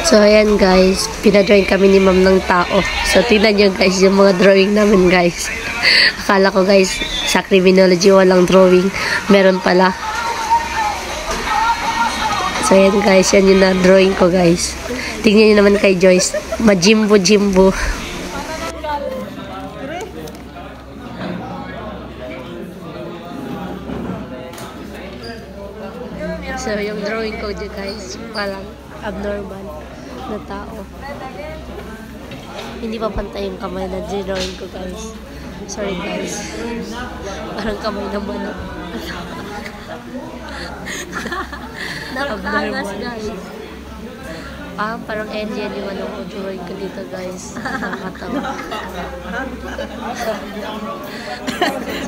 So, ayan guys, pinadrawing kami ni ma'am ng tao. So, tingnan nyo guys, yung mga drawing namin guys. Akala ko guys, sa criminology walang drawing. Meron pala. So, ayan guys, yan yung na-drawing ko guys. Tingnan nyo naman kay Joyce. Majimbo-jimbo. So, yung drawing ko dyan guys, parang abnormal na tao. Hindi pa pantay yung kamay na drawing ko guys. Sorry guys. Parang kamay ng manok. Nakakagas guys. Parang alien yung ano ko drawing ko dito guys. Nakakatawa.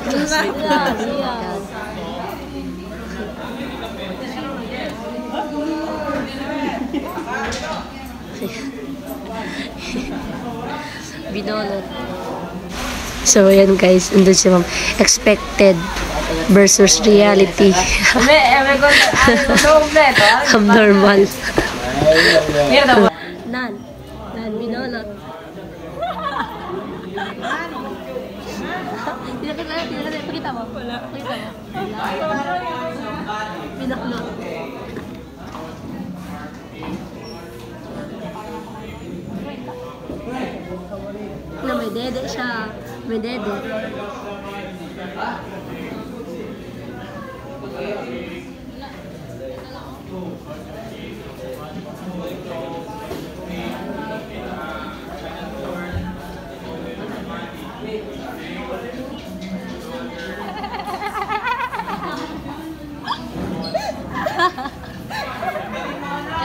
Classmate ko guys. Binolot. So, ayan guys. Andun si ma'am. Expected versus reality. Abnormal. Nan, binolot. Pakita mo. Pakita mo. Binaklot. Na may dede siya. May dede.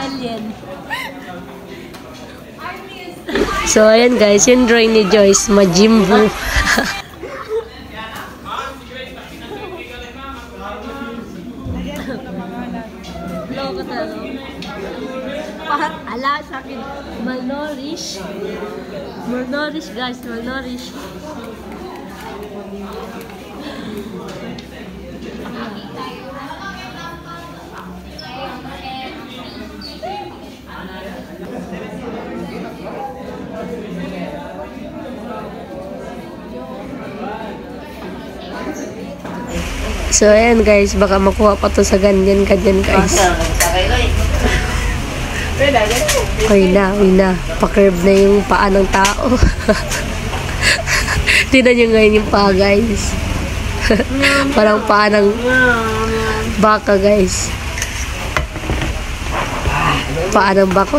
Alien. So, ayan guys, yung drawing ni Joyce, majimbo. Loko talaga. Ala sa akin, malnourished. Malnourished guys, malnourished. So, ayan guys, baka makuha pa to sa ganyan guys. Uy na. Pa-curve na yung paa ng tao. Tignan nyo ngayon yung paa guys. Parang paa ng baka guys. Paa ng bako.